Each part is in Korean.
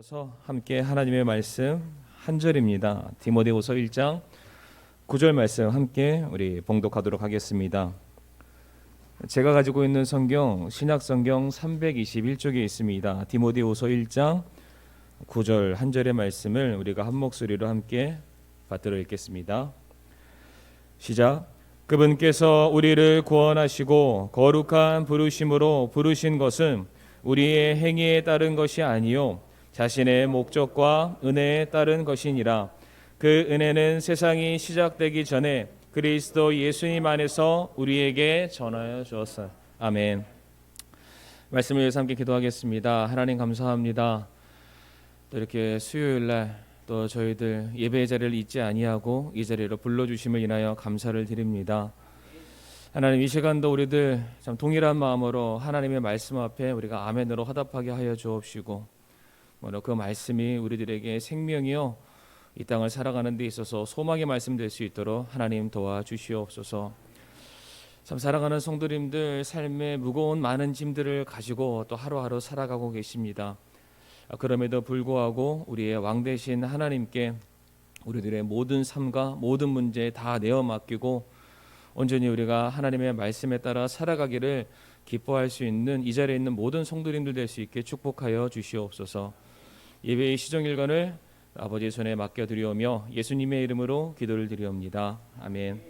서 함께 하나님의 말씀 한 절입니다. 디모데후서 1장 9절 말씀 함께 우리 봉독하도록 하겠습니다. 제가 가지고 있는 성경 신약 성경 321쪽에 있습니다. 디모데후서 1장 9절 한 절의 말씀을 우리가 한 목소리로 함께 받들어 읽겠습니다. 시작. 그분께서 우리를 구원하시고 거룩한 부르심으로 부르신 것은 우리의 행위에 따른 것이 아니요 자신의 목적과 은혜에 따른 것이니라. 그 은혜는 세상이 시작되기 전에 그리스도 예수님 안에서 우리에게 전하여 주었어요. 아멘. 말씀을 위해서 함께 기도하겠습니다. 하나님 감사합니다. 또 이렇게 수요일날 또 저희들 예배의 자리를 잊지 아니하고 이 자리로 불러주심을 인하여 감사를 드립니다. 하나님 이 시간도 우리들 참 동일한 마음으로 하나님의 말씀 앞에 우리가 아멘으로 화답하게 하여 주옵시고 그 말씀이 우리들에게 생명이요 이 땅을 살아가는 데 있어서 소망의 말씀 될 수 있도록 하나님 도와주시옵소서. 참 살아가는 성도님들 삶에 무거운 많은 짐들을 가지고 또 하루하루 살아가고 계십니다. 그럼에도 불구하고 우리의 왕 되신 하나님께 우리들의 모든 삶과 모든 문제 다 내어 맡기고 온전히 우리가 하나님의 말씀에 따라 살아가기를 기뻐할 수 있는 이 자리에 있는 모든 성도님들 될 수 있게 축복하여 주시옵소서. 예배의 시정일관을 아버지의 손에 맡겨드리오며 예수님의 이름으로 기도를 드리옵니다. 아멘.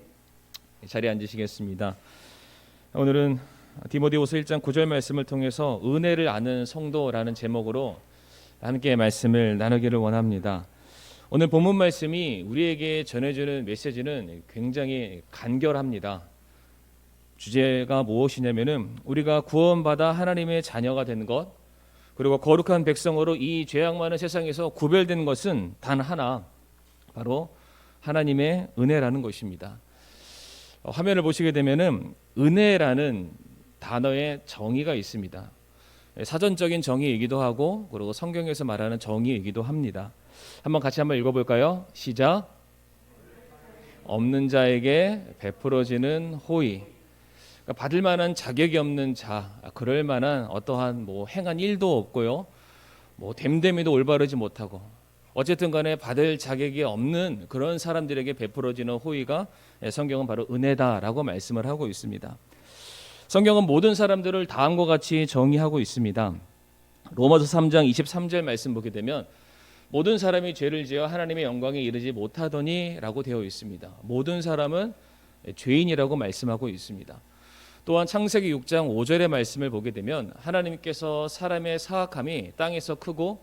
자리에 앉으시겠습니다. 오늘은 디모데후서 1장 9절 말씀을 통해서 은혜를 아는 성도라는 제목으로 함께 말씀을 나누기를 원합니다. 오늘 본문 말씀이 우리에게 전해주는 메시지는 굉장히 간결합니다. 주제가 무엇이냐면은 우리가 구원받아 하나님의 자녀가 된 것, 그리고 거룩한 백성으로 이 죄악 많은 세상에서 구별된 것은 단 하나, 바로 하나님의 은혜라는 것입니다. 화면을 보시게 되면은 은혜라는 단어의 정의가 있습니다. 사전적인 정의이기도 하고 그리고 성경에서 말하는 정의이기도 합니다. 같이 한번 읽어볼까요? 시작. 없는 자에게 베풀어지는 호의. 받을 만한 자격이 없는 자, 그럴 만한 어떠한 행한 일도 없고요, 됨됨이도 올바르지 못하고 어쨌든 간에 받을 자격이 없는 그런 사람들에게 베풀어지는 호의가 성경은 바로 은혜다라고 말씀을 하고 있습니다. 성경은 모든 사람들을 다음과 같이 정의하고 있습니다. 로마서 3장 23절 말씀 보게 되면 모든 사람이 죄를 지어 하나님의 영광에 이르지 못하더니 라고 되어 있습니다. 모든 사람은 죄인이라고 말씀하고 있습니다. 또한 창세기 6장 5절의 말씀을 보게 되면 하나님께서 사람의 사악함이 땅에서 크고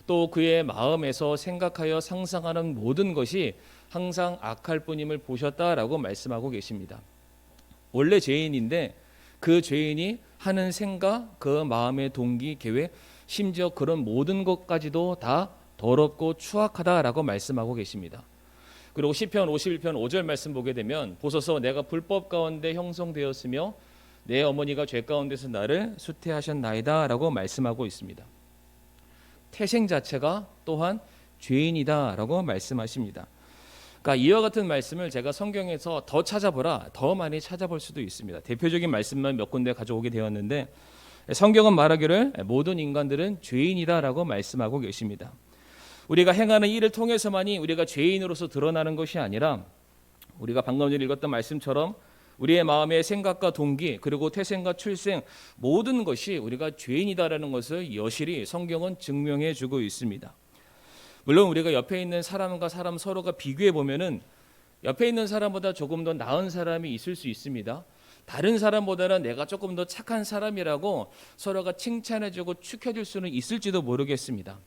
또 그의 마음에서 생각하여 상상하는 모든 것이 항상 악할 뿐임을 보셨다라고 말씀하고 계십니다. 원래 죄인인데 그 죄인이 하는 생각, 그 마음의 동기, 계획, 심지어 그런 모든 것까지도 다 더럽고 추악하다라고 말씀하고 계십니다. 그리고 시편 51편 5절 말씀 보게 되면 보소서 내가 불법 가운데 형성되었으며 내 어머니가 죄 가운데서 나를 수태하셨나이다 라고 말씀하고 있습니다. 태생 자체가 또한 죄인이다 라고 말씀하십니다. 그러니까 이와 같은 말씀을 제가 성경에서 더 찾아보라, 더 많이 찾아볼 수도 있습니다. 대표적인 말씀만 몇 군데 가져오게 되었는데 성경은 말하기를 모든 인간들은 죄인이다 라고 말씀하고 계십니다. 우리가 행하는 일을 통해서만이 우리가 죄인으로서 드러나는 것이 아니라 우리가 방금 전에 읽었던 말씀처럼 우리의 마음의 생각과 동기 그리고 태생과 출생 모든 것이 우리가 죄인이다라는 것을 여실히 성경은 증명해 주고 있습니다. 물론 우리가 옆에 있는 사람과 사람 서로가 비교해 보면은 옆에 있는 사람보다 조금 더 나은 사람이 있을 수 있습니다. 다른 사람보다는 내가 조금 더 착한 사람이라고 서로가 칭찬해주고 축해줄 수는 있을지도 모르겠습니다.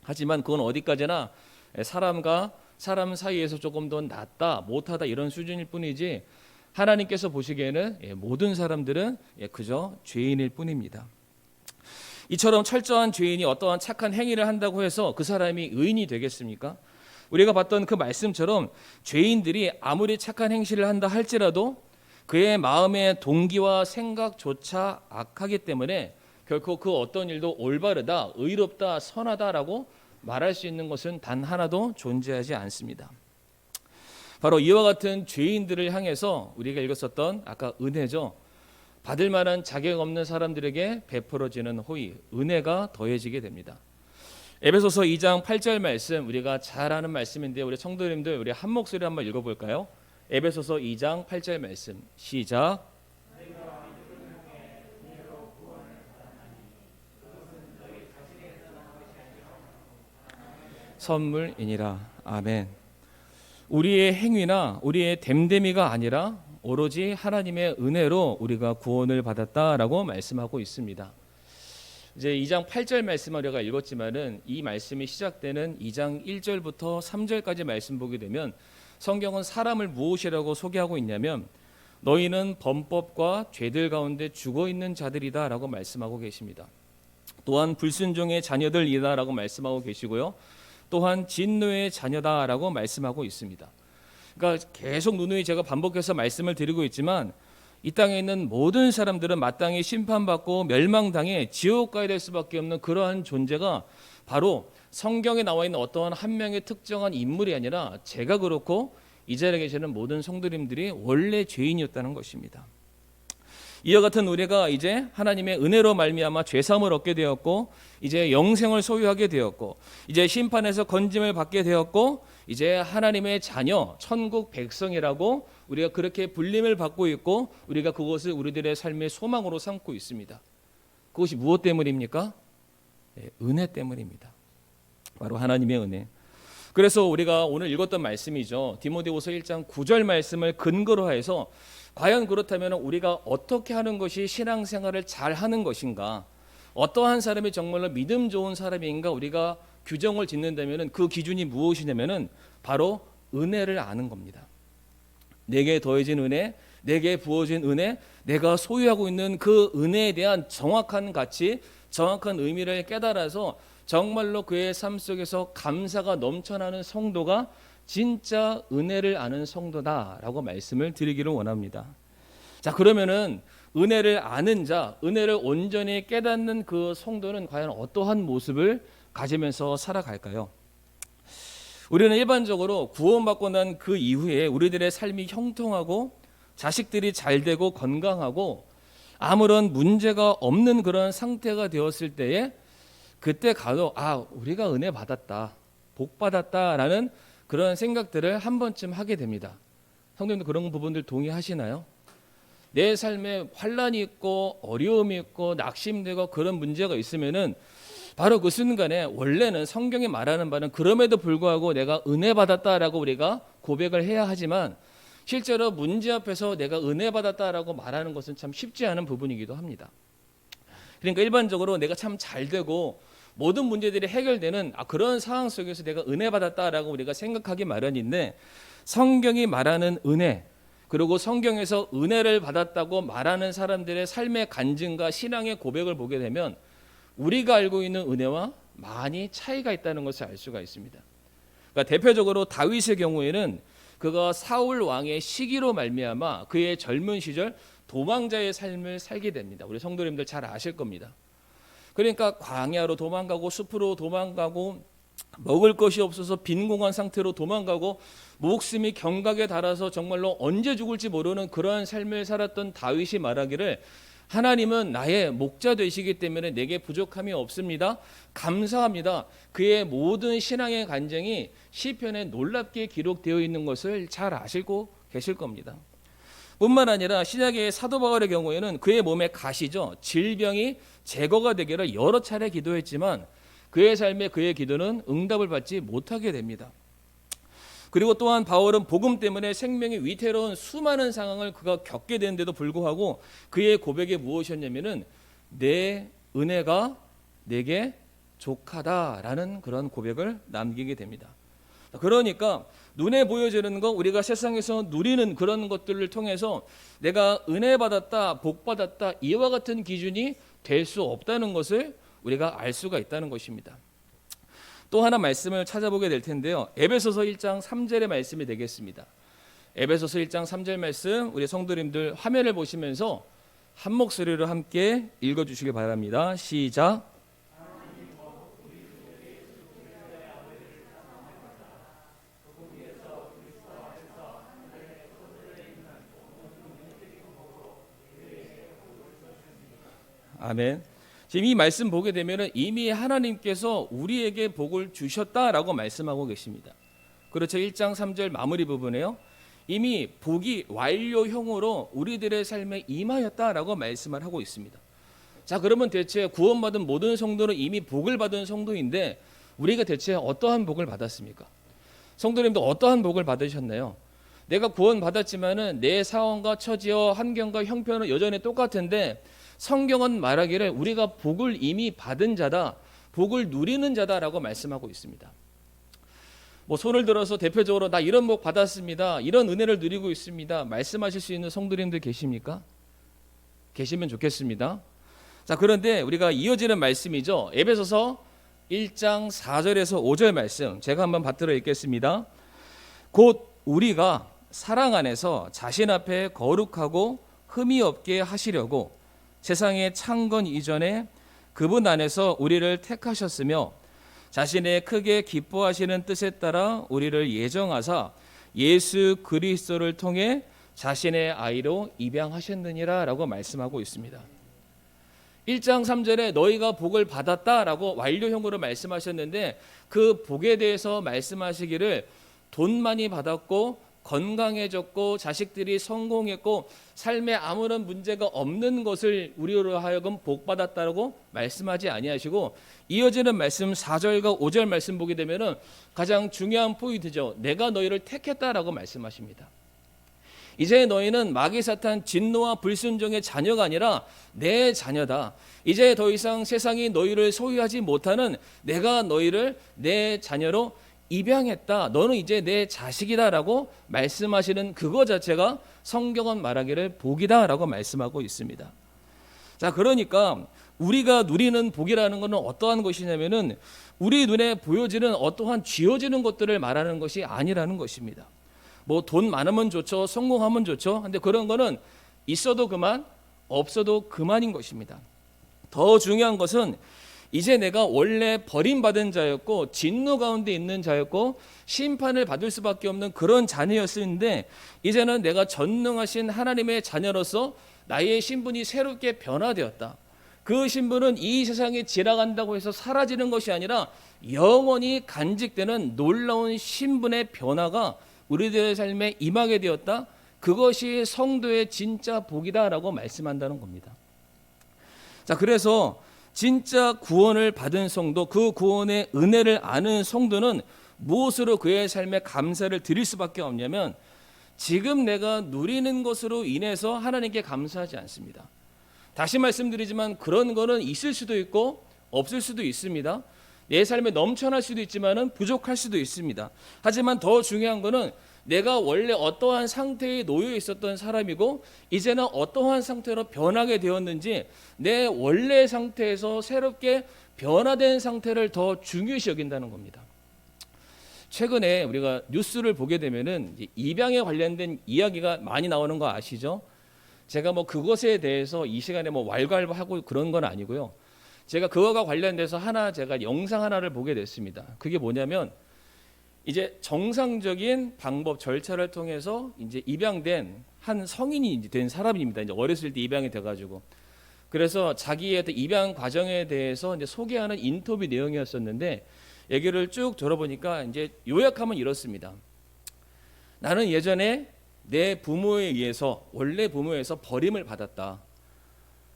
하지만 그건 어디까지나 사람과 사람 사이에서 조금 더 낫다 못하다 이런 수준일 뿐이지 하나님께서 보시기에는 모든 사람들은 그저 죄인일 뿐입니다. 이처럼 철저한 죄인이 어떠한 착한 행위를 한다고 해서 그 사람이 의인이 되겠습니까? 우리가 봤던 그 말씀처럼 죄인들이 아무리 착한 행실을 한다 할지라도 그의 마음의 동기와 생각조차 악하기 때문에 결코 그 어떤 일도 올바르다, 의롭다, 선하다라고 말할 수 있는 것은 단 하나도 존재하지 않습니다. 바로 이와 같은 죄인들을 향해서 우리가 읽었었던 아까 은혜죠. 받을 만한 자격 없는 사람들에게 베풀어지는 호의, 은혜가 더해지게 됩니다. 에베소서 2장 8절 말씀, 우리가 잘 아는 말씀인데 우리 성도님들 우리 한 목소리 한번 읽어볼까요? 에베소서 2장 8절 말씀 시작. 선물이니라. 아멘. 우리의 행위나 우리의 됨됨이가 아니라 오로지 하나님의 은혜로 우리가 구원을 받았다라고 말씀하고 있습니다. 이제 2장 8절 말씀을 우리가 읽었지만은 이 말씀이 시작되는 2장 1절부터 3절까지 말씀 보게 되면 성경은 사람을 무엇이라고 소개하고 있냐면 너희는 범법과 죄들 가운데 죽어 있는 자들이다라고 말씀하고 계십니다. 또한 불순종의 자녀들이다라고 말씀하고 계시고요. 또한 진노의 자녀다라고 말씀하고 있습니다. 그러니까 계속 누누이 제가 반복해서 말씀을 드리고 있지만 이 땅에 있는 모든 사람들은 마땅히 심판받고 멸망당해 지옥 가야 될 수밖에 없는 그러한 존재가 바로 성경에 나와 있는 어떠한 한 명의 특정한 인물이 아니라 제가 그렇고 이 자리에 계시는 모든 성도님들이 원래 죄인이었다는 것입니다. 이와 같은 우리가 이제 하나님의 은혜로 말미암아 죄사함을 얻게 되었고 이제 영생을 소유하게 되었고 이제 심판에서 건짐을 받게 되었고 이제 하나님의 자녀 천국 백성이라고 우리가 그렇게 불림을 받고 있고 우리가 그것을 우리들의 삶의 소망으로 삼고 있습니다. 그것이 무엇 때문입니까? 네, 은혜 때문입니다. 바로 하나님의 은혜. 그래서 우리가 오늘 읽었던 말씀이죠. 디모데후서 1장 9절 말씀을 근거로 해서 과연 그렇다면 우리가 어떻게 하는 것이 신앙생활을 잘 하는 것인가, 어떠한 사람이 정말로 믿음 좋은 사람인가 우리가 규정을 짓는다면 그 기준이 무엇이냐면 바로 은혜를 아는 겁니다. 내게 더해진 은혜, 내게 부어진 은혜, 내가 소유하고 있는 그 은혜에 대한 정확한 가치, 정확한 의미를 깨달아서 정말로 그의 삶 속에서 감사가 넘쳐나는 성도가 진짜 은혜를 아는 성도다라고 말씀을 드리기를 원합니다. 자, 그러면은 은혜를 아는 자, 은혜를 온전히 깨닫는 그 성도는 과연 어떠한 모습을 가지면서 살아갈까요? 우리는 일반적으로 구원받고 난 그 이후에 우리들의 삶이 형통하고 자식들이 잘 되고 건강하고 아무런 문제가 없는 그런 상태가 되었을 때에 그때 가도 우리가 은혜 받았다, 복 받았다라는 그런 생각들을 한 번쯤 하게 됩니다. 성도님들 그런 부분들 동의하시나요? 내 삶에 환란이 있고 어려움이 있고 낙심되고 그런 문제가 있으면은 바로 그 순간에 원래는 성경이 말하는 바는 그럼에도 불구하고 내가 은혜 받았다라고 우리가 고백을 해야 하지만 실제로 문제 앞에서 내가 은혜 받았다라고 말하는 것은 참 쉽지 않은 부분이기도 합니다. 그러니까 일반적으로 내가 참 잘 되고 모든 문제들이 해결되는 그런 상황 속에서 내가 은혜 받았다라고 우리가 생각하기 마련인데 성경이 말하는 은혜 그리고 성경에서 은혜를 받았다고 말하는 사람들의 삶의 간증과 신앙의 고백을 보게 되면 우리가 알고 있는 은혜와 많이 차이가 있다는 것을 알 수가 있습니다. 그러니까 대표적으로 다윗의 경우에는 그가 사울 왕의 시기로 말미암아 그의 젊은 시절 도망자의 삶을 살게 됩니다. 우리 성도님들 잘 아실 겁니다. 그러니까 광야로 도망가고 숲으로 도망가고 먹을 것이 없어서 빈공한 상태로 도망가고 목숨이 경각에 달아서 정말로 언제 죽을지 모르는 그러한 삶을 살았던 다윗이 말하기를 하나님은 나의 목자 되시기 때문에 내게 부족함이 없습니다. 감사합니다. 그의 모든 신앙의 간증이 시편에 놀랍게 기록되어 있는 것을 잘 아시고 계실 겁니다. 뿐만 아니라 신약의 사도 바울의 경우에는 그의 몸에 가시죠. 질병이 제거가 되기를 여러 차례 기도했지만 그의 삶에 그의 기도는 응답을 받지 못하게 됩니다. 그리고 또한 바울은 복음 때문에 생명이 위태로운 수많은 상황을 그가 겪게 되는데도 불구하고 그의 고백이 무엇이었냐면은 내 은혜가 내게 족하다라는 그런 고백을 남기게 됩니다. 그러니까 눈에 보여지는 것 우리가 세상에서 누리는 그런 것들을 통해서 내가 은혜 받았다, 복 받았다 이와 같은 기준이 될 수 없다는 것을 우리가 알 수가 있다는 것입니다. 또 하나 말씀을 찾아보게 될 텐데요. 에베소서 1장 3절의 말씀이 되겠습니다. 에베소서 1장 3절 말씀 우리 성도님들 화면을 보시면서 한 목소리로 함께 읽어주시기 바랍니다. 시작. 아멘. 지금 이 말씀 보게 되면 이미 하나님께서 우리에게 복을 주셨다라고 말씀하고 계십니다. 그렇죠. 1장 3절 마무리 부분에요. 이미 복이 완료형으로 우리들의 삶에 임하였다라고 말씀을 하고 있습니다. 자, 그러면 대체 구원받은 모든 성도는 이미 복을 받은 성도인데 우리가 대체 어떠한 복을 받았습니까? 성도님도 어떠한 복을 받으셨나요? 내가 구원받았지만은 내 상황과 처지와 환경과 형편은 여전히 똑같은데 성경은 말하기를 우리가 복을 이미 받은 자다, 복을 누리는 자다라고 말씀하고 있습니다. 뭐 손을 들어서 대표적으로 나 이런 복 받았습니다, 이런 은혜를 누리고 있습니다, 말씀하실 수 있는 성도님들 계십니까? 계시면 좋겠습니다. 자, 그런데 우리가 이어지는 말씀이죠. 에베소서 1장 4절에서 5절 말씀 제가 한번 받들어 읽겠습니다. 곧 우리가 사랑 안에서 자신 앞에 거룩하고 흠이 없게 하시려고 세상의 창건 이전에 그분 안에서 우리를 택하셨으며 자신의 크게 기뻐하시는 뜻에 따라 우리를 예정하사 예수 그리스도를 통해 자신의 아이로 입양하셨느니라 라고 말씀하고 있습니다. 1장 3절에 너희가 복을 받았다라고 완료형으로 말씀하셨는데 그 복에 대해서 말씀하시기를 돈 많이 받았고 건강해졌고 자식들이 성공했고 삶에 아무런 문제가 없는 것을 우리로 하여금 복받았다고 말씀하지 아니하시고 이어지는 말씀 4절과 5절 말씀 보게 되면 가장 중요한 포인트죠. 내가 너희를 택했다라고 말씀하십니다. 이제 너희는 마귀 사탄 진노와 불순종의 자녀가 아니라 내 자녀다. 이제 더 이상 세상이 너희를 소유하지 못하는 내가 너희를 내 자녀로 입양했다. 너는 이제 내 자식이다라고 말씀하시는 그거 자체가 성경은 말하기를 복이다라고 말씀하고 있습니다. 자, 그러니까 우리가 누리는 복이라는 것은 어떠한 것이냐면은 우리 눈에 보여지는 어떠한 쥐어지는 것들을 말하는 것이 아니라는 것입니다. 뭐 돈 많으면 좋죠, 성공하면 좋죠. 근데 그런 거는 있어도 그만, 없어도 그만인 것입니다. 더 중요한 것은 이제 내가 원래 버림받은 자였고 진노 가운데 있는 자였고 심판을 받을 수밖에 없는 그런 자녀였는데 이제는 내가 전능하신 하나님의 자녀로서 나의 신분이 새롭게 변화되었다. 그 신분은 이 세상에 지나간다고 해서 사라지는 것이 아니라 영원히 간직되는 놀라운 신분의 변화가 우리들의 삶에 임하게 되었다. 그것이 성도의 진짜 복이다라고 말씀한다는 겁니다. 자, 그래서 진짜 구원을 받은 성도, 그 구원의 은혜를 아는 성도는 무엇으로 그의 삶에 감사를 드릴 수밖에 없냐면 지금 내가 누리는 것으로 인해서 하나님께 감사하지 않습니다. 다시 말씀드리지만 그런 거는 있을 수도 있고 없을 수도 있습니다. 내 삶에 넘쳐날 수도 있지만 부족할 수도 있습니다. 하지만 더 중요한 거는 내가 원래 어떠한 상태에 놓여 있었던 사람이고 이제는 어떠한 상태로 변하게 되었는지 내 원래 상태에서 새롭게 변화된 상태를 더 중요시 여긴다는 겁니다. 최근에 우리가 뉴스를 보게 되면은 입양에 관련된 이야기가 많이 나오는 거 아시죠? 제가 뭐 그것에 대해서 이 시간에 뭐 왈가왈부하고 그런 건 아니고요. 제가 그거가 관련돼서 제가 영상 하나를 보게 됐습니다. 그게 뭐냐면 이제 정상적인 방법 절차를 통해서 이제 입양된 한 성인이 이제 된 사람입니다. 이제 어렸을 때 입양이 돼가지고 그래서 자기의 입양 과정에 대해서 이제 소개하는 인터뷰 내용이었었는데 얘기를 쭉 들어보니까 이제 요약하면 이렇습니다. 나는 예전에 내 부모에 의해서 원래 부모에서 버림을 받았다.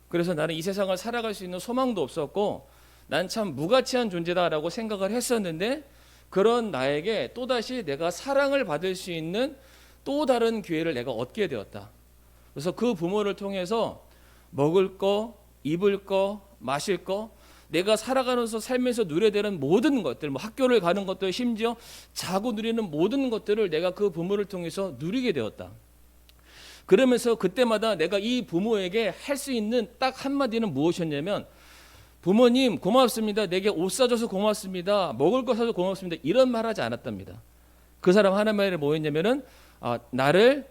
그래서 나는 이 세상을 살아갈 수 있는 소망도 없었고 난 참 무가치한 존재다라고 생각을 했었는데 그런 나에게 또다시 내가 사랑을 받을 수 있는 또 다른 기회를 내가 얻게 되었다. 그래서 그 부모를 통해서 먹을 거, 입을 거, 마실 거, 내가 살아가면서 삶에서 누려야 되는 모든 것들, 뭐 학교를 가는 것들, 심지어 자고 누리는 모든 것들을 내가 그 부모를 통해서 누리게 되었다. 그러면서 그때마다 내가 이 부모에게 할 수 있는 딱 한마디는 무엇이었냐면 부모님 고맙습니다. 내게 옷 사줘서 고맙습니다. 먹을 거 사줘서 고맙습니다. 이런 말 하지 않았답니다. 그 사람 하는 말이 뭐였냐면은 나를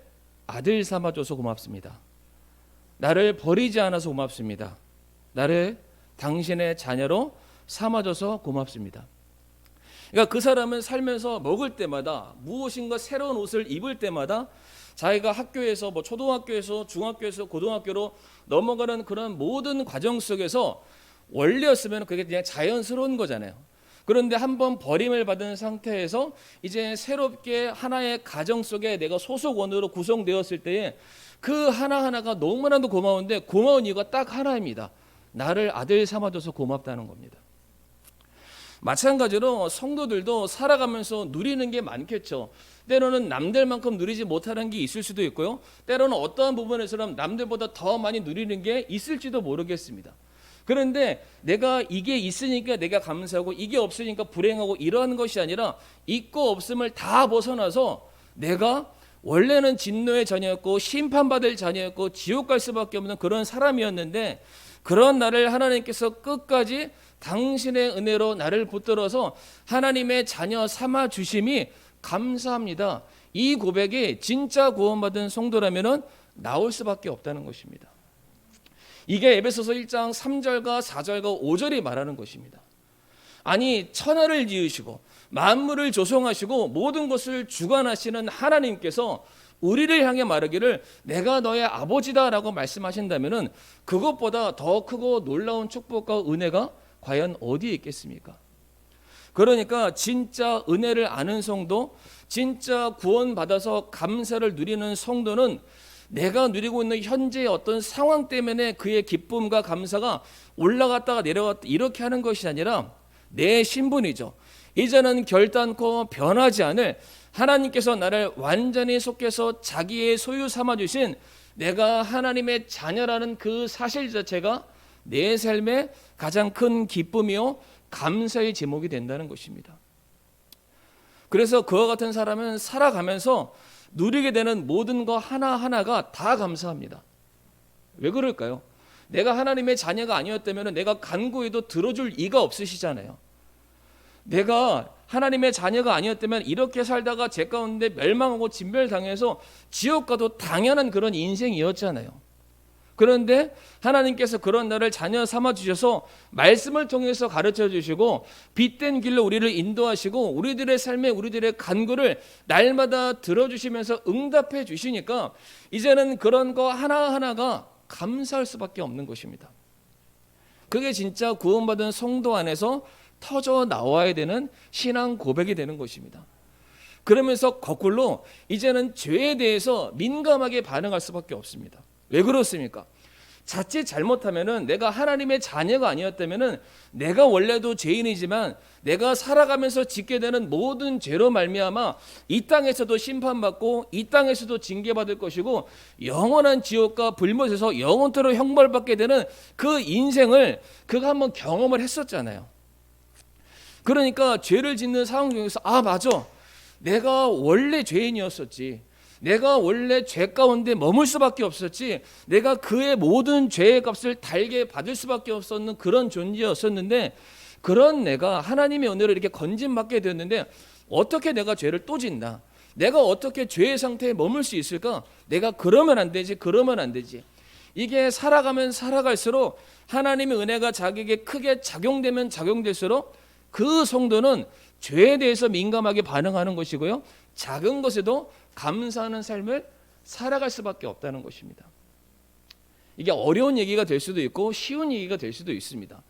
아들 삼아줘서 고맙습니다. 나를 버리지 않아서 고맙습니다. 나를 당신의 자녀로 삼아줘서 고맙습니다. 그러니까 그 사람은 살면서 먹을 때마다 무엇인가 새로운 옷을 입을 때마다 자기가 학교에서 뭐 초등학교에서 중학교에서 고등학교로 넘어가는 그런 모든 과정 속에서 원래였으면 그게 그냥 자연스러운 거잖아요. 그런데 한번 버림을 받은 상태에서 이제 새롭게 하나의 가정 속에 내가 소속원으로 구성되었을 때에 그 하나하나가 너무나도 고마운데 고마운 이유가 딱 하나입니다. 나를 아들 삼아줘서 고맙다는 겁니다. 마찬가지로 성도들도 살아가면서 누리는 게 많겠죠. 때로는 남들만큼 누리지 못하는 게 있을 수도 있고요. 때로는 어떠한 부분에서는 남들보다 더 많이 누리는 게 있을지도 모르겠습니다. 그런데 내가 이게 있으니까 내가 감사하고 이게 없으니까 불행하고 이러한 것이 아니라 있고 없음을 다 벗어나서 내가 원래는 진노의 자녀였고 심판받을 자녀였고 지옥 갈 수밖에 없는 그런 사람이었는데 그런 나를 하나님께서 끝까지 당신의 은혜로 나를 붙들어서 하나님의 자녀 삼아 주심이 감사합니다. 이 고백이 진짜 구원받은 성도라면 나올 수밖에 없다는 것입니다. 이게 에베소서 1장 3절과 4절과 5절이 말하는 것입니다. 아니 천하를 지으시고 만물을 조성하시고 모든 것을 주관하시는 하나님께서 우리를 향해 말하기를 내가 너의 아버지다라고 말씀하신다면 그것보다 더 크고 놀라운 축복과 은혜가 과연 어디에 있겠습니까? 그러니까 진짜 은혜를 아는 성도, 진짜 구원받아서 감사를 누리는 성도는 내가 누리고 있는 현재의 어떤 상황 때문에 그의 기쁨과 감사가 올라갔다가 내려갔다 이렇게 하는 것이 아니라 내 신분이죠. 이제는 결단코 변하지 않을 하나님께서 나를 완전히 속해서 자기의 소유 삼아주신 내가 하나님의 자녀라는 그 사실 자체가 내 삶의 가장 큰 기쁨이요 감사의 제목이 된다는 것입니다. 그래서 그와 같은 사람은 살아가면서 누리게 되는 모든 것 하나하나가 다 감사합니다. 왜 그럴까요? 내가 하나님의 자녀가 아니었다면 내가 간구해도 들어줄 이가 없으시잖아요. 내가 하나님의 자녀가 아니었다면 이렇게 살다가 제 가운데 멸망하고 진멸당해서 지옥 가도 당연한 그런 인생이었잖아요. 그런데 하나님께서 그런 나를 자녀 삼아 주셔서 말씀을 통해서 가르쳐 주시고 빛된 길로 우리를 인도하시고 우리들의 삶에 우리들의 간구를 날마다 들어주시면서 응답해 주시니까 이제는 그런 거 하나하나가 감사할 수밖에 없는 것입니다. 그게 진짜 구원받은 성도 안에서 터져 나와야 되는 신앙 고백이 되는 것입니다. 그러면서 거꾸로 이제는 죄에 대해서 민감하게 반응할 수밖에 없습니다. 왜 그렇습니까? 자칫 잘못하면은 내가 하나님의 자녀가 아니었다면은 내가 원래도 죄인이지만 내가 살아가면서 짓게 되는 모든 죄로 말미암아 이 땅에서도 심판받고 이 땅에서도 징계받을 것이고 영원한 지옥과 불못에서 영원토록 형벌받게 되는 그 인생을 그가 한번 경험을 했었잖아요. 그러니까 죄를 짓는 상황 중에서 아 맞아 내가 원래 죄인이었었지. 내가 원래 죄 가운데 머물 수밖에 없었지 내가 그의 모든 죄의 값을 달게 받을 수밖에 없었는 그런 존재였었는데 그런 내가 하나님의 은혜로 이렇게 건진받게 되었는데 어떻게 내가 죄를 또 짓나? 내가 어떻게 죄의 상태에 머물 수 있을까? 내가 그러면 안 되지 그러면 안 되지. 이게 살아가면 살아갈수록 하나님의 은혜가 자기에게 크게 작용되면 작용될수록 그 성도는 죄에 대해서 민감하게 반응하는 것이고요. 작은 것에도 감사하는 삶을 살아갈 수밖에 없다는 것입니다. 이게 어려운 얘기가 될 수도 있고 쉬운 얘기가 될 수도 있습니다.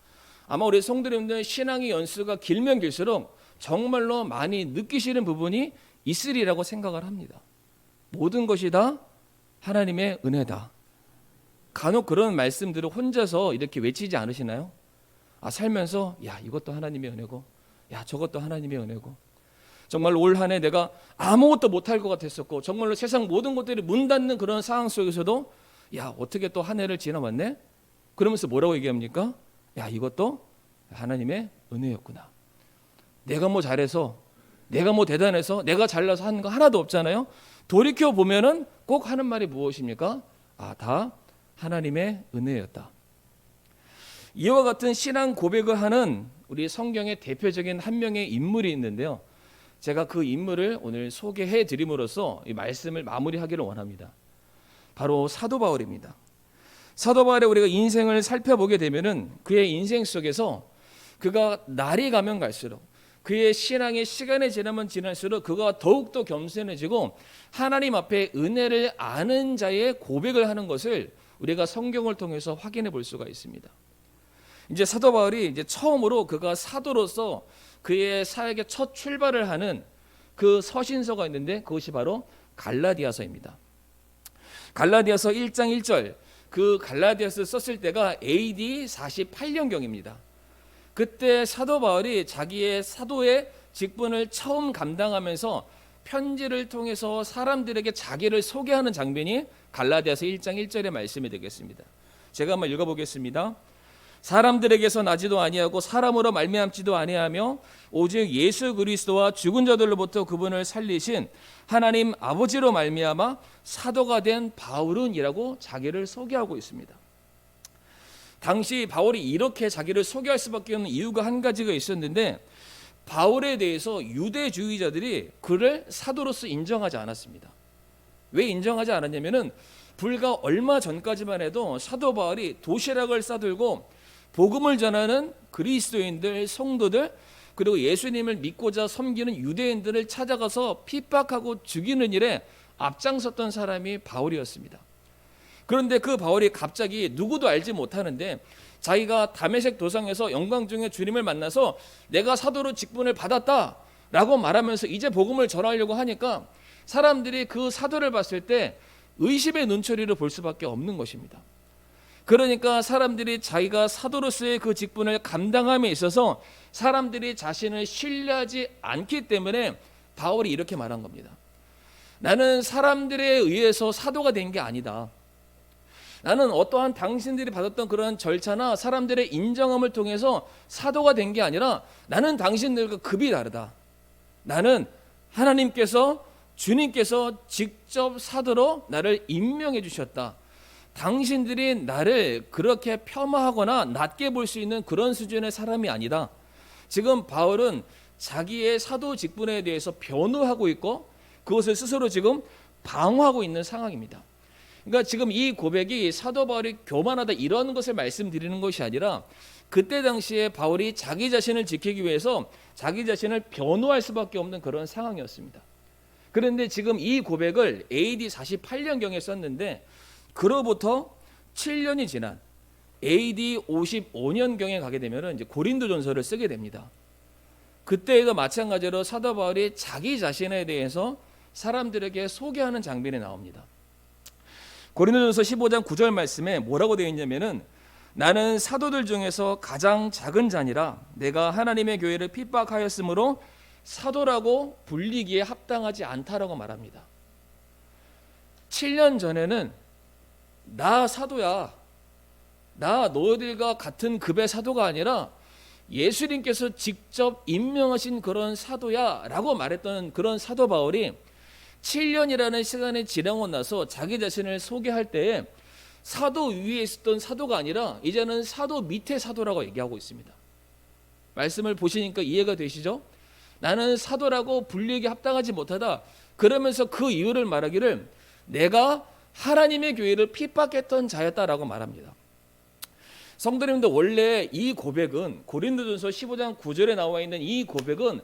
아마 우리 성도님들 신앙의 연수가 길면 길수록 정말로 많이 느끼시는 부분이 있으리라고 생각을 합니다. 모든 것이 다 하나님의 은혜다. 간혹 그런 말씀들을 혼자서 이렇게 외치지 않으시나요? 살면서 야 이것도 하나님의 은혜고 야 저것도 하나님의 은혜고 정말 올 한 해 내가 아무것도 못할 것 같았었고 정말로 세상 모든 것들이 문 닫는 그런 상황 속에서도 야 어떻게 또 한 해를 지나왔네? 그러면서 뭐라고 얘기합니까? 야 이것도 하나님의 은혜였구나. 내가 뭐 잘해서 내가 뭐 대단해서 내가 잘나서 하는 거 하나도 없잖아요. 돌이켜 보면은 꼭 하는 말이 무엇입니까? 다 하나님의 은혜였다. 이와 같은 신앙 고백을 하는 우리 성경의 대표적인 한 명의 인물이 있는데요. 제가 그 인물을 오늘 소개해 드림으로써 이 말씀을 마무리하기를 원합니다. 바로 사도 바울입니다. 사도 바울의 우리가 인생을 살펴보게 되면은 그의 인생 속에서 그가 날이 가면 갈수록 그의 신앙의 시간이 지나면 지날수록 그가 더욱더 겸손해지고 하나님 앞에 은혜를 아는 자의 고백을 하는 것을 우리가 성경을 통해서 확인해 볼 수가 있습니다. 이제 사도 바울이 이제 처음으로 그가 사도로서 그의 사역의 첫 출발을 하는 그 서신서가 있는데 그것이 바로 갈라디아서입니다. 갈라디아서 1장 1절, 그 갈라디아서 썼을 때가 AD 48년경입니다. 그때 사도 바울이 자기의 사도의 직분을 처음 감당하면서 편지를 통해서 사람들에게 자기를 소개하는 장면이 갈라디아서 1장 1절의 말씀이 되겠습니다. 제가 한번 읽어보겠습니다. 사람들에게서 나지도 아니하고 사람으로 말미암지도 아니하며 오직 예수 그리스도와 죽은 자들로부터 그분을 살리신 하나님 아버지로 말미암아 사도가 된 바울은이라고 자기를 소개하고 있습니다. 당시 바울이 이렇게 자기를 소개할 수밖에 없는 이유가 한 가지가 있었는데, 바울에 대해서 유대주의자들이 그를 사도로서 인정하지 않았습니다. 왜 인정하지 않았냐면은 불과 얼마 전까지만 해도 사도 바울이 도시락을 싸들고 복음을 전하는 그리스도인들, 성도들, 그리고 예수님을 믿고자 섬기는 유대인들을 찾아가서 핍박하고 죽이는 일에 앞장섰던 사람이 바울이었습니다. 그런데 그 바울이 갑자기 누구도 알지 못하는데 자기가 다메섹 도상에서 영광 중에 주님을 만나서 내가 사도로 직분을 받았다라고 말하면서 이제 복음을 전하려고 하니까 사람들이 그 사도를 봤을 때 의심의 눈초리를 볼 수밖에 없는 것입니다. 그러니까 사람들이 자기가 사도로서의 그 직분을 감당함에 있어서 사람들이 자신을 신뢰하지 않기 때문에 바울이 이렇게 말한 겁니다. 나는 사람들에 의해서 사도가 된 게 아니다. 나는 어떠한 당신들이 받았던 그런 절차나 사람들의 인정함을 통해서 사도가 된 게 아니라 나는 당신들과 급이 다르다. 나는 하나님께서, 주님께서 직접 사도로 나를 임명해 주셨다. 당신들이 나를 그렇게 폄하하거나 낮게 볼 수 있는 그런 수준의 사람이 아니다. 지금 바울은 자기의 사도 직분에 대해서 변호하고 있고 그것을 스스로 지금 방어하고 있는 상황입니다. 그러니까 지금 이 고백이 사도 바울이 교만하다 이런 것을 말씀드리는 것이 아니라 그때 당시에 바울이 자기 자신을 지키기 위해서 자기 자신을 변호할 수밖에 없는 그런 상황이었습니다. 그런데 지금 이 고백을 AD 48년경에 썼는데 그로부터 7년이 지난 AD 55년경에 가게 되면 이제 고린도전서를 쓰게 됩니다. 그때에도 마찬가지로 사도 바울이 자기 자신에 대해서 사람들에게 소개하는 장면이 나옵니다. 고린도전서 15장 9절 말씀에 뭐라고 되어 있냐면은 나는 사도들 중에서 가장 작은 자니라 내가 하나님의 교회를 핍박하였으므로 사도라고 불리기에 합당하지 않다라고 말합니다. 7년 전에는 나 사도야, 나 너희들과 같은 급의 사도가 아니라 예수님께서 직접 임명하신 그런 사도야 라고 말했던 그런 사도 바울이 7년이라는 시간이 지나고 나서 자기 자신을 소개할 때에 사도 위에 있었던 사도가 아니라 이제는 사도 밑에 사도라고 얘기하고 있습니다. 말씀을 보시니까 이해가 되시죠? 나는 사도라고 불리기에 합당하지 못하다. 그러면서 그 이유를 말하기를 내가 하나님의 교회를 핍박했던 자였다라고 말합니다. 성도님들, 원래 이 고백은 고린도전서 15장 9절에 나와 있는 이 고백은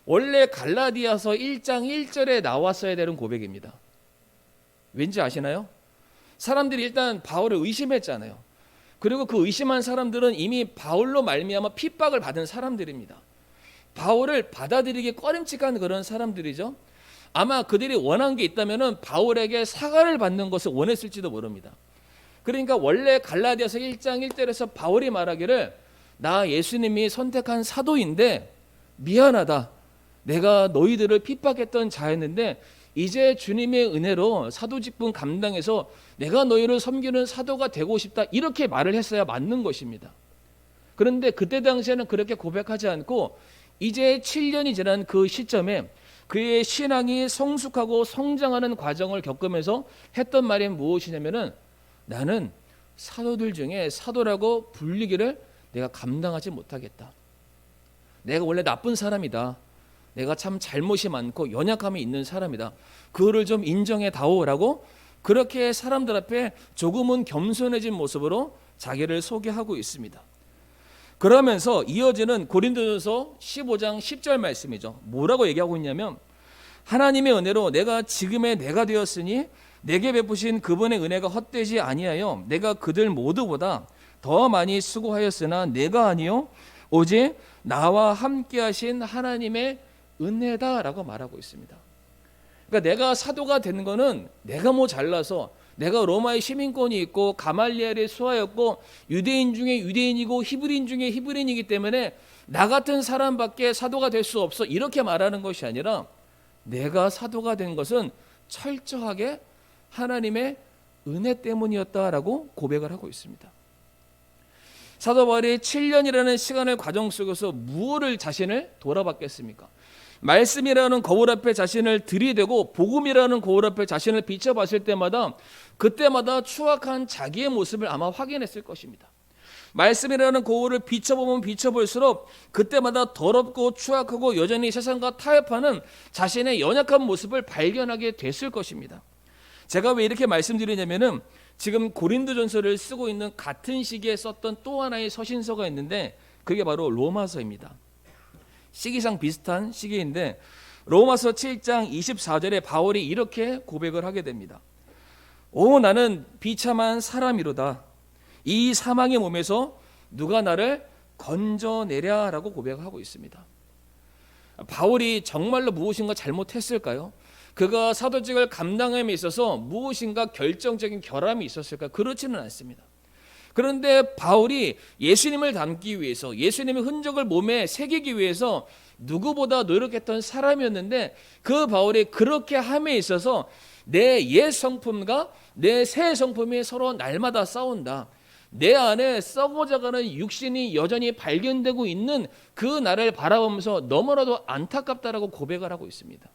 원래 갈라디아서 1장 1절에 나왔어야 되는 고백입니다. 왠지 아시나요? 사람들이 일단 바울을 의심했잖아요. 그리고 그 의심한 사람들은 이미 바울로 말미암아 핍박을 받은 사람들입니다. 바울을 받아들이기 꺼림칙한 그런 사람들이죠. 아마 그들이 원한 게 있다면 바울에게 사과를 받는 것을 원했을지도 모릅니다. 그러니까 원래 갈라디아서 1장 1절에서 바울이 말하기를 나 예수님이 선택한 사도인데 미안하다. 내가 너희들을 핍박했던 자였는데 이제 주님의 은혜로 사도 직분 감당해서 내가 너희를 섬기는 사도가 되고 싶다. 이렇게 말을 했어야 맞는 것입니다. 그런데 그때 당시에는 그렇게 고백하지 않고 이제 7년이 지난 그 시점에 그의 신앙이 성숙하고 성장하는 과정을 겪으면서 했던 말이 무엇이냐면은 나는 사도들 중에 사도라고 불리기를 내가 감당하지 못하겠다. 내가 원래 나쁜 사람이다. 내가 참 잘못이 많고 연약함이 있는 사람이다. 그거를 좀 인정해 다오라고 그렇게 사람들 앞에 조금은 겸손해진 모습으로 자기를 소개하고 있습니다. 그러면서 이어지는 고린도전서 15장 10절 말씀이죠. 뭐라고 얘기하고 있냐면 하나님의 은혜로 내가 지금의 내가 되었으니 내게 베푸신 그분의 은혜가 헛되지 아니하여 내가 그들 모두보다 더 많이 수고하였으나 내가 아니요 오직 나와 함께 하신 하나님의 은혜다라고 말하고 있습니다. 그러니까 내가 사도가 된 거는 내가 뭐 잘나서 내가 로마의 시민권이 있고 가말리엘의 수하였고 유대인 중에 유대인이고 히브리인 중에 히브리인이기 때문에 나 같은 사람밖에 사도가 될 수 없어 이렇게 말하는 것이 아니라 내가 사도가 된 것은 철저하게 하나님의 은혜 때문이었다라고 고백을 하고 있습니다. 사도 바울이 7년이라는 시간의 과정 속에서 무엇을 자신을 돌아봤겠습니까? 말씀이라는 거울 앞에 자신을 들이대고 복음이라는 거울 앞에 자신을 비춰봤을 때마다 그때마다 추악한 자기의 모습을 아마 확인했을 것입니다. 말씀이라는 거울을 비춰보면 비춰볼수록 그때마다 더럽고 추악하고 여전히 세상과 타협하는 자신의 연약한 모습을 발견하게 됐을 것입니다. 제가 왜 이렇게 말씀드리냐면은 지금 고린도전서를 쓰고 있는 같은 시기에 썼던 또 하나의 서신서가 있는데 그게 바로 로마서입니다. 시기상 비슷한 시기인데 로마서 7장 24절에 바울이 이렇게 고백을 하게 됩니다. 오 나는 비참한 사람이로다. 이 사망의 몸에서 누가 나를 건져내랴라고 고백하고 있습니다. 바울이 정말로 무엇인가 잘못했을까요? 그가 사도직을 감당함에 있어서 무엇인가 결정적인 결함이 있었을까? 그렇지는 않습니다. 그런데 바울이 예수님을 닮기 위해서 예수님의 흔적을 몸에 새기기 위해서 누구보다 노력했던 사람이었는데 그 바울이 그렇게 함에 있어서 내 옛 성품과 내 새 성품이 서로 날마다 싸운다. 내 안에 썩어져가는 육신이 여전히 발견되고 있는 그 나를 바라보면서 너무나도 안타깝다라고 고백을 하고 있습니다.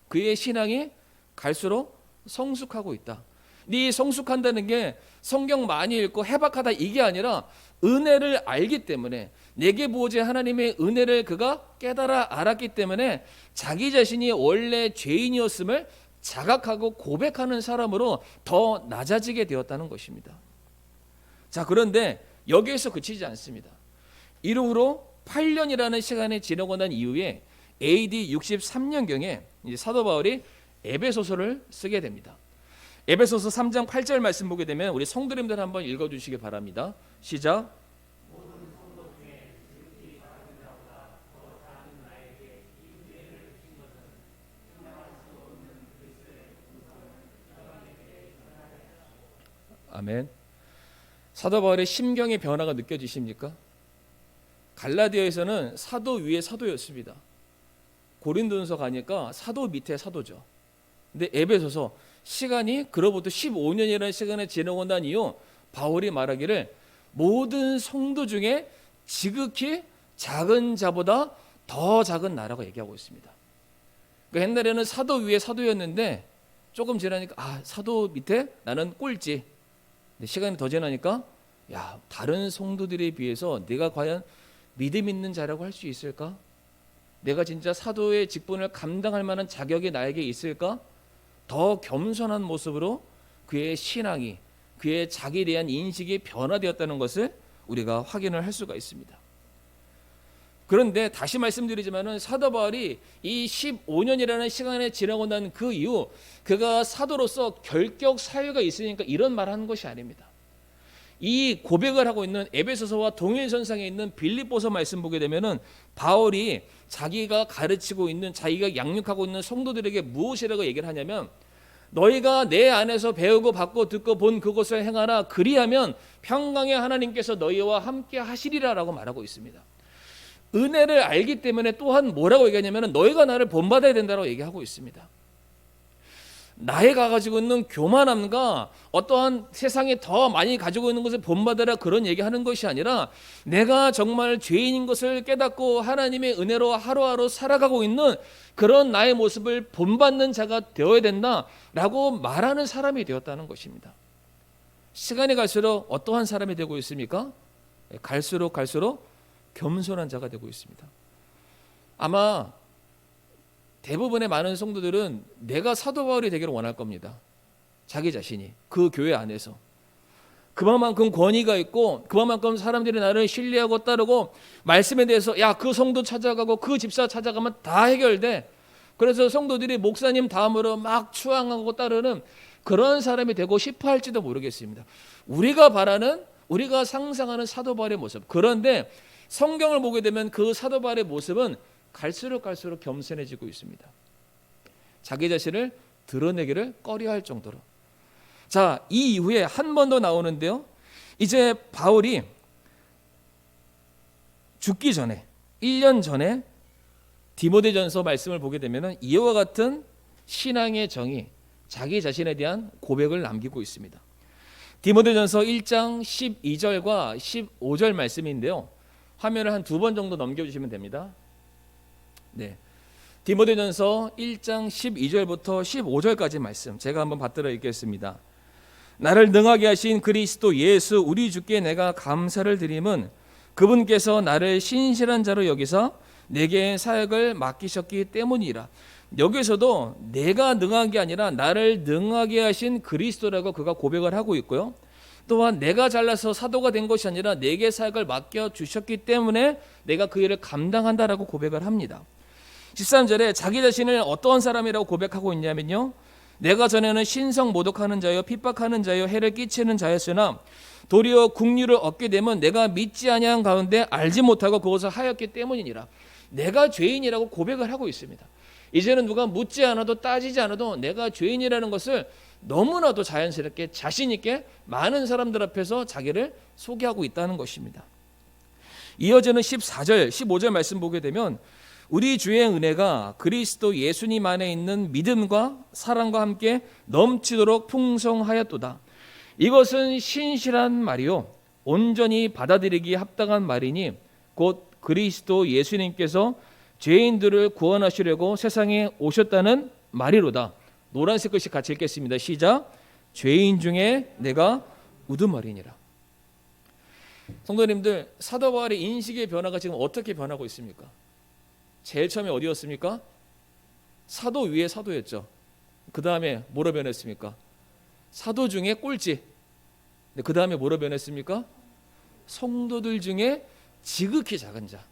그의 신앙이 갈수록 성숙하고 있다. 네 성숙한다는 게 성경 많이 읽고 해박하다 이게 아니라 은혜를 알기 때문에 내게 부어진 하나님의 은혜를 그가 깨달아 알았기 때문에 자기 자신이 원래 죄인이었음을 자각하고 고백하는 사람으로 더 낮아지게 되었다는 것입니다. 자, 그런데 여기에서 그치지 않습니다. 이후로 8년이라는 시간이 지나고 난 이후에 AD 63년경에 사도 바울이 에베소서를 쓰게 됩니다. 에베소서 3장 8절 말씀 보게 되면 우리 성도님들 한번 읽어주시기 바랍니다. 시작. 아멘. 사도 바울의 심경의 변화가 느껴지십니까? 갈라디아에서는 사도 위에 사도였습니다. 고린도전서 가니까 사도 밑에 사도죠. 근데 에베소서 시간이 그로부터 15년이라는 시간이 지나고 난 이후 바울이 말하기를 모든 성도 중에 지극히 작은 자보다 더 작은 나라고 얘기하고 있습니다. 그러니까 옛날에는 사도 위에 사도였는데 조금 지나니까 사도 밑에 나는 꼴찌. 근데 시간이 더 지나니까 다른 성도들에 비해서 내가 과연 믿음 있는 자라고 할 수 있을까? 내가 진짜 사도의 직분을 감당할 만한 자격이 나에게 있을까? 더 겸손한 모습으로 그의 신앙이 그의 자기에 대한 인식이 변화되었다는 것을 우리가 확인을 할 수가 있습니다. 그런데 다시 말씀드리지만은 사도 바울이 이 15년이라는 시간에 지나고 난 그 이후 그가 사도로서 결격 사유가 있으니까 이런 말을 하는 것이 아닙니다. 이 고백을 하고 있는 에베소서와 동일선상에 있는 빌립보서 말씀 보게 되면은 바울이 자기가 가르치고 있는 자기가 양육하고 있는 성도들에게 무엇이라고 얘기를 하냐면 너희가 내 안에서 배우고 받고 듣고 본 그것을 행하라 그리하면 평강의 하나님께서 너희와 함께 하시리라라고 말하고 있습니다. 은혜를 알기 때문에 또한 뭐라고 얘기하냐면 너희가 나를 본받아야 된다고 얘기하고 있습니다. 나이가 가지고 있는 교만함과 어떠한 세상에 더 많이 가지고 있는 것을 본받아라 그런 얘기하는 것이 아니라 내가 정말 죄인인 것을 깨닫고 하나님의 은혜로 하루하루 살아가고 있는 그런 나의 모습을 본받는 자가 되어야 된다라고 말하는 사람이 되었다는 것입니다. 시간이 갈수록 어떠한 사람이 되고 있습니까? 갈수록 겸손한 자가 되고 있습니다. 아마 대부분의 많은 성도들은 내가 사도 바울이 되기를 원할 겁니다. 자기 자신이 그 교회 안에서. 그만큼 권위가 있고 그만큼 사람들이 나를 신뢰하고 따르고 말씀에 대해서 야, 그 성도 찾아가고 그 집사 찾아가면 다 해결돼. 그래서 성도들이 목사님 다음으로 막 추앙하고 따르는 그런 사람이 되고 싶어 할지도 모르겠습니다. 우리가 바라는, 우리가 상상하는 사도 바울의 모습. 그런데 성경을 보게 되면 그 사도 바울의 모습은 갈수록 겸손해지고 있습니다. 자기 자신을 드러내기를 꺼려할 정도로. 자, 이 이후에 한 번 더 나오는데요. 이제 바울이 죽기 전에 1년 전에 디모데전서 말씀을 보게 되면 이와 같은 신앙의 정의, 자기 자신에 대한 고백을 남기고 있습니다. 디모데전서 1장 12절과 15절 말씀인데요. 화면을 한 두 번 정도 넘겨주시면 됩니다. 네, 디모데전서 1장 12절부터 15절까지 말씀 제가 한번 받들어 읽겠습니다. 나를 능하게 하신 그리스도 예수 우리 주께 내가 감사를 드림은 그분께서 나를 신실한 자로 여기사 내게 사역을 맡기셨기 때문이라. 여기서도 내가 능한 게 아니라 나를 능하게 하신 그리스도라고 그가 고백을 하고 있고요. 또한 내가 잘나서 사도가 된 것이 아니라 내게 사역을 맡겨주셨기 때문에 내가 그 일을 감당한다라고 고백을 합니다. 13절에 자기 자신을 어떠한 사람이라고 고백하고 있냐면요, 내가 전에는 신성 모독하는 자여 핍박하는 자여 해를 끼치는 자였으나 도리어 국류를 얻게 되면 내가 믿지 아니한 가운데 알지 못하고 그것을 하였기 때문이니라. 내가 죄인이라고 고백을 하고 있습니다. 이제는 누가 묻지 않아도 따지지 않아도 내가 죄인이라는 것을 너무나도 자연스럽게 자신 있게 많은 사람들 앞에서 자기를 소개하고 있다는 것입니다. 이어지는 14절 15절 말씀 보게 되면 우리 주의 은혜가 그리스도 예수님 안에 있는 믿음과 사랑과 함께 넘치도록 풍성하였도다. 이것은 신실한 말이요 온전히 받아들이기 합당한 말이니 곧 그리스도 예수님께서 죄인들을 구원하시려고 세상에 오셨다는 말이로다. 노란색 글씨 같이 읽겠습니다. 시작. 죄인 중에 내가 우두머리니라. 성도님들, 사도 바울의 인식의 변화가 지금 어떻게 변하고 있습니까? 제일 처음에 어디였습니까? 사도 위에 사도였죠. 그 다음에 뭐로 변했습니까? 사도 중에 꼴찌. 그 다음에 뭐로 변했습니까? 성도들 중에 지극히 작은 자.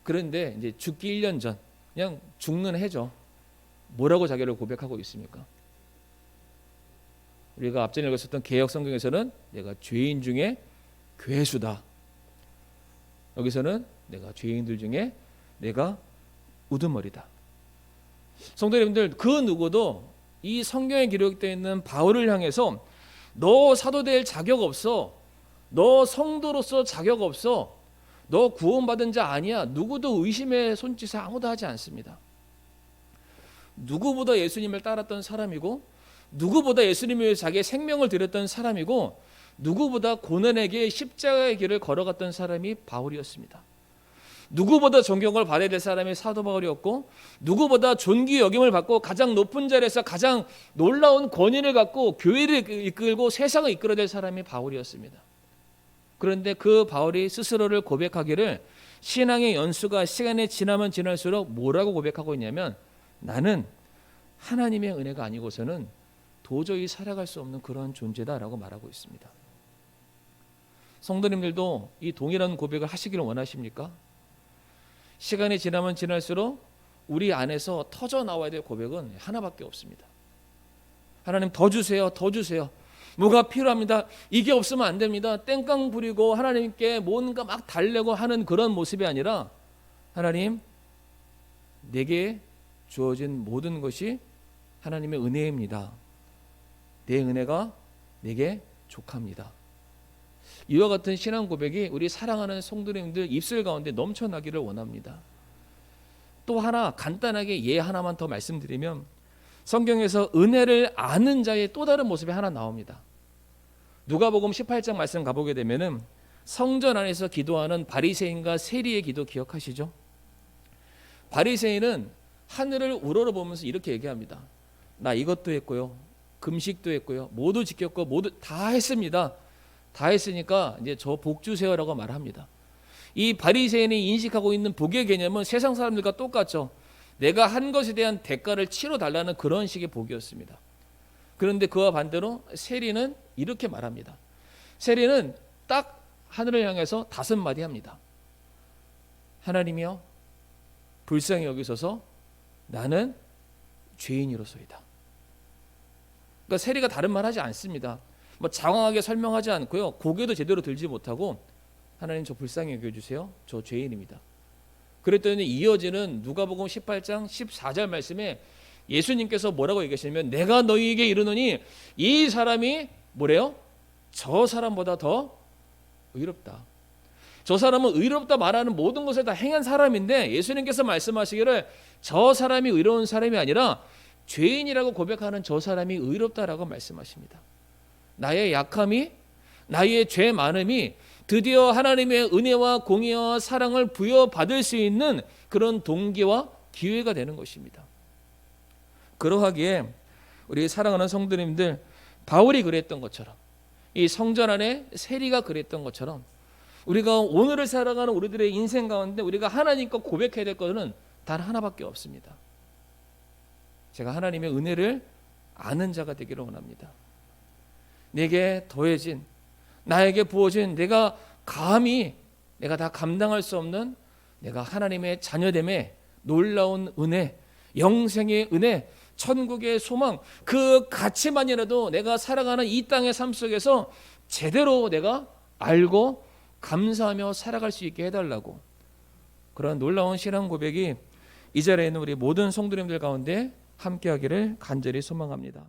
그런데 이제 죽기 1년 전 그냥 죽는 해죠. 뭐라고 자기를 고백하고 있습니까? 우리가 앞전에 읽었었던 개역 성경에서는 내가 죄인 중에 괴수다. 여기서는 내가 죄인들 중에 내가 우두머리다. 성도 여러분들, 그 누구도 이 성경에 기록되어 있는 바울을 향해서 너 사도 될 자격 없어, 너 성도로서 자격 없어, 너 구원받은 자 아니야, 누구도 의심의 손짓을 아무도 하지 않습니다. 누구보다 예수님을 따랐던 사람이고 누구보다 예수님을 위해 자기의 생명을 드렸던 사람이고 누구보다 고난에게 십자가의 길을 걸어갔던 사람이 바울이었습니다. 누구보다 존경을 받아야 될 사람이 사도 바울이었고 누구보다 존귀 여김을 받고 가장 높은 자리에서 가장 놀라운 권위를 갖고 교회를 이끌고 세상을 이끌어야 될 사람이 바울이었습니다. 그런데 그 바울이 스스로를 고백하기를 신앙의 연수가 시간이 지나면 지날수록 뭐라고 고백하고 있냐면 나는 하나님의 은혜가 아니고서는 도저히 살아갈 수 없는 그런 존재다라고 말하고 있습니다. 성도님들도 이 동일한 고백을 하시기를 원하십니까? 시간이 지나면 지날수록 우리 안에서 터져 나와야 될 고백은 하나밖에 없습니다. 하나님 더 주세요, 더 주세요. 뭐가 필요합니다. 이게 없으면 안 됩니다. 땡깡 부리고 하나님께 뭔가 막 달래고 하는 그런 모습이 아니라 하나님, 내게 주어진 모든 것이 하나님의 은혜입니다. 내 은혜가 내게 족합니다. 이와 같은 신앙 고백이 우리 사랑하는 성도님들 입술 가운데 넘쳐나기를 원합니다. 또 하나 간단하게 예 하나만 더 말씀드리면 성경에서 은혜를 아는 자의 또 다른 모습이 하나 나옵니다. 누가복음 18장 말씀 가보게 되면은 성전 안에서 기도하는 바리새인과 세리의 기도 기억하시죠? 바리새인은 하늘을 우러러보면서 이렇게 얘기합니다. 나 이것도 했고요, 금식도 했고요, 모두 지켰고 모두 다 했습니다. 다 했으니까 이제 저 복 주세요라고 말합니다. 이 바리새인이 인식하고 있는 복의 개념은 세상 사람들과 똑같죠. 내가 한 것에 대한 대가를 치러 달라는 그런 식의 복이었습니다. 그런데 그와 반대로 세리는 이렇게 말합니다. 세리는 딱 하늘을 향해서 5마디 합니다. 하나님이여, 불쌍히 여기소서, 나는 죄인이로소이다. 그러니까 세리가 다른 말 하지 않습니다. 뭐 장황하게 설명하지 않고요, 고개도 제대로 들지 못하고 하나님 저 불쌍히 여겨주세요, 저 죄인입니다. 그랬더니 이어지는 누가복음 18장 14절 말씀에 예수님께서 뭐라고 얘기하시냐면, 내가 너희에게 이르노니 이 사람이 뭐래요? 저 사람보다 더 의롭다. 저 사람은 의롭다 말하는 모든 것을 다 행한 사람인데, 예수님께서 말씀하시기를 저 사람이 의로운 사람이 아니라 죄인이라고 고백하는 저 사람이 의롭다라고 말씀하십니다. 나의 약함이, 나의 죄 많음이 드디어 하나님의 은혜와 공의와 사랑을 부여받을 수 있는 그런 동기와 기회가 되는 것입니다. 그러하기에 우리 사랑하는 성도님들, 바울이 그랬던 것처럼, 이 성전 안에 세리가 그랬던 것처럼, 우리가 오늘을 살아가는 우리들의 인생 가운데 우리가 하나님과 고백해야 될 것은 단 하나밖에 없습니다. 제가 하나님의 은혜를 아는 자가 되기를 원합니다. 내게 더해진, 나에게 부어진, 내가 감히 내가 다 감당할 수 없는 내가 하나님의 자녀됨의 놀라운 은혜, 영생의 은혜, 천국의 소망, 그 가치만이라도 내가 살아가는 이 땅의 삶 속에서 제대로 내가 알고 감사하며 살아갈 수 있게 해달라고, 그런 놀라운 신앙 고백이 이 자리에 있는 우리 모든 성도님들 가운데 함께하기를 간절히 소망합니다.